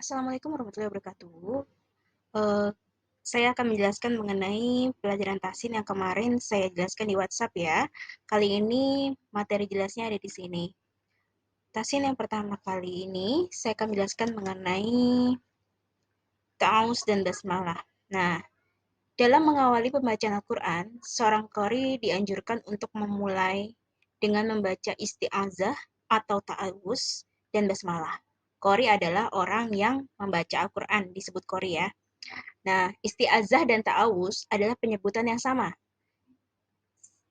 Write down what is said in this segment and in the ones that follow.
Assalamualaikum warahmatullahi wabarakatuh. Eh, saya akan menjelaskan mengenai pelajaran tahsin yang kemarin saya jelaskan di WhatsApp ya. Kali ini materi jelasnya ada di sini. Tahsin yang pertama kali ini saya akan menjelaskan mengenai ta'awuz dan basmalah. Nah, dalam mengawali pembacaan Al-Quran, seorang qari dianjurkan untuk memulai dengan membaca isti'azah atau ta'awuz dan basmalah. Qari adalah orang yang membaca Al-Quran, disebut qari ya. Nah, isti'azah dan ta'awuz adalah penyebutan yang sama.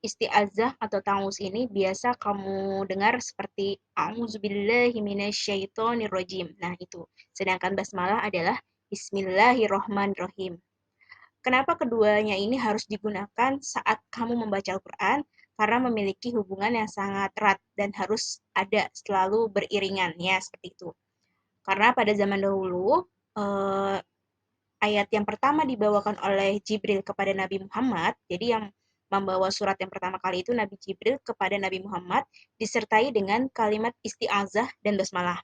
Isti'azah atau ta'awuz ini biasa kamu dengar seperti a'udzubillahi minasyaitonirrajim. Nah, itu. Sedangkan basmalah adalah bismillahirrahmanirrahim. Kenapa keduanya ini harus digunakan saat kamu membaca Al-Quran? Karena memiliki hubungan yang sangat erat dan harus ada selalu beriringan ya, seperti itu. Karena pada zaman dahulu, eh, ayat yang pertama dibawakan oleh Jibril kepada Nabi Muhammad, jadi yang membawa surat yang pertama kali itu Nabi Jibril kepada Nabi Muhammad, disertai dengan kalimat isti'azah dan basmalah.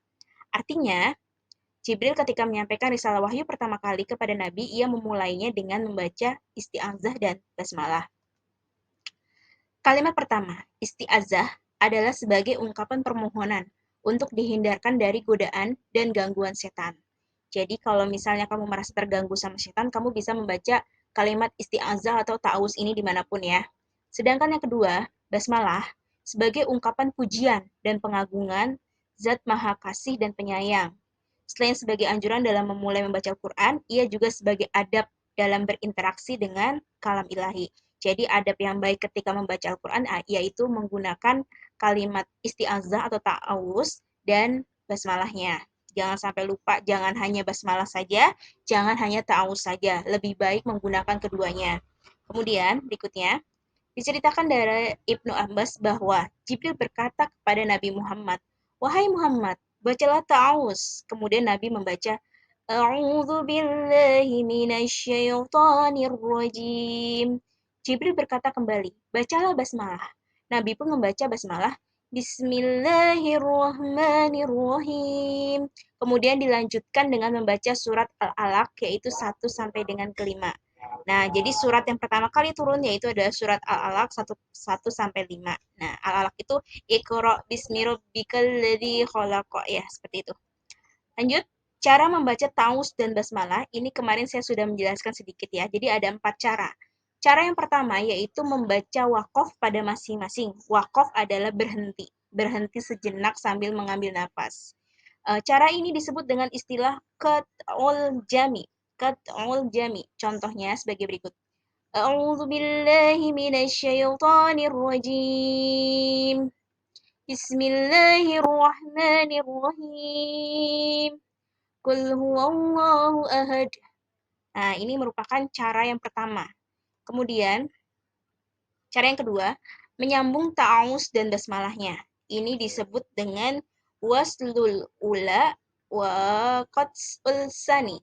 Artinya, Jibril ketika menyampaikan risalah wahyu pertama kali kepada Nabi, ia memulainya dengan membaca isti'azah dan basmalah. Kalimat pertama, isti'azah, adalah sebagai ungkapan permohonan untuk dihindarkan dari godaan dan gangguan setan. Jadi kalau misalnya kamu merasa terganggu sama setan, kamu bisa membaca kalimat isti'azah atau ta'awuz ini dimanapun ya. Sedangkan yang kedua, basmalah, sebagai ungkapan pujian dan pengagungan Zat Maha Kasih dan Penyayang. Selain sebagai anjuran dalam memulai membaca Al-Quran, ia juga sebagai adab dalam berinteraksi dengan kalam ilahi. Jadi adab yang baik ketika membaca Al-Quran yaitu menggunakan kalimat isti'azah atau ta'awuz dan basmalahnya. Jangan sampai lupa, jangan hanya basmalah saja, jangan hanya ta'awuz saja. Lebih baik menggunakan keduanya. Kemudian berikutnya, diceritakan dari Ibnu Abbas bahwa Jibril berkata kepada Nabi Muhammad, "Wahai Muhammad, bacalah ta'awuz." Kemudian Nabi membaca, "A'udzu billahi minasyaitonir rajim." Jibril berkata kembali, "Bacalah basmalah." Nabi pun membaca basmalah, "Bismillahirrahmanirrahim." Kemudian dilanjutkan dengan membaca surat Al-Alaq yaitu 1 sampai dengan ke-5. Nah, jadi surat yang pertama kali turun yaitu adalah surat Al-Alaq 1 sampai 5. Nah, Al-Alaq itu Iqra bismi rabbikal ladzi khalaq ya, seperti itu. Lanjut, cara membaca taus dan basmalah ini kemarin saya sudah menjelaskan sedikit ya. Jadi ada 4 cara. Cara yang pertama yaitu membaca wakof pada masing-masing. Wakof adalah berhenti, berhenti sejenak sambil mengambil nafas. Cara ini disebut dengan istilah qat'ul jami. Qat'ul jami. Contohnya sebagai berikut. A'udzu billahi minasyaitonir rajim. Bismillahirrahmanirrahim. Qul huwallahu ahad. Nah, ini merupakan cara yang pertama. Kemudian, cara yang kedua, menyambung ta'awuz dan basmalahnya. Ini disebut dengan waslul ula wa qat'ul sani.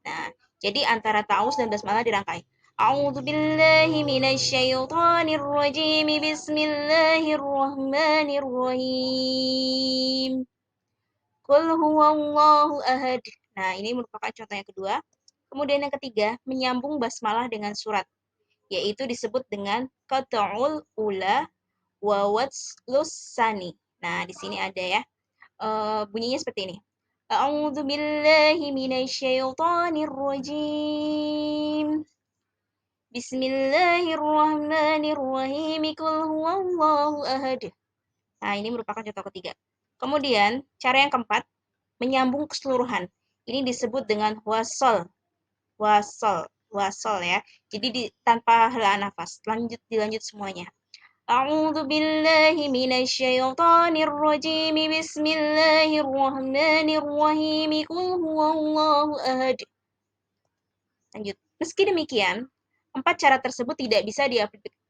Nah, jadi antara ta'awuz dan basmalah dirangkai. A'udzu billahi minasyaitonir rajim. Bismillahirrahmanirrahim. Qul huwallahu ahad. Nah, ini merupakan contoh yang kedua. Kemudian yang ketiga, menyambung basmalah dengan surat, yaitu disebut dengan qat'ul ula wa waslus sani. Nah, di sini ada ya. Bunyinya seperti ini. A'udzu billahi minasyaitonir rajim. Bismillahirrahmanirrahim. Qul huwallahu ahad. Nah, ini merupakan contoh ketiga. Kemudian, cara yang keempat, menyambung keseluruhan. Ini disebut dengan wasol. Wasol. Wasol ya. Jadi tanpa helaan nafas. Dilanjut semuanya. A'udzu billahi minasyaitonir rajim. Bismillahirrahmanirrahim. Qul huwallahu ahad. Lanjut. Meski demikian, 4 cara tersebut tidak bisa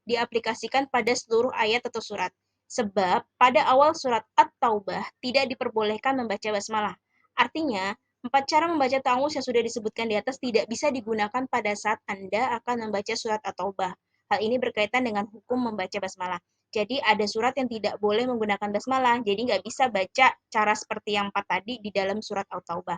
diaplikasikan pada seluruh ayat atau surat. Sebab pada awal surat At-Taubah tidak diperbolehkan membaca basmalah. Artinya, 4 cara membaca ta'awuz yang sudah disebutkan di atas tidak bisa digunakan pada saat Anda akan membaca surat At-Taubah. Hal ini berkaitan dengan hukum membaca basmalah. Jadi ada surat yang tidak boleh menggunakan basmalah. Jadi nggak bisa baca cara seperti yang 4 tadi di dalam surat At-Taubah.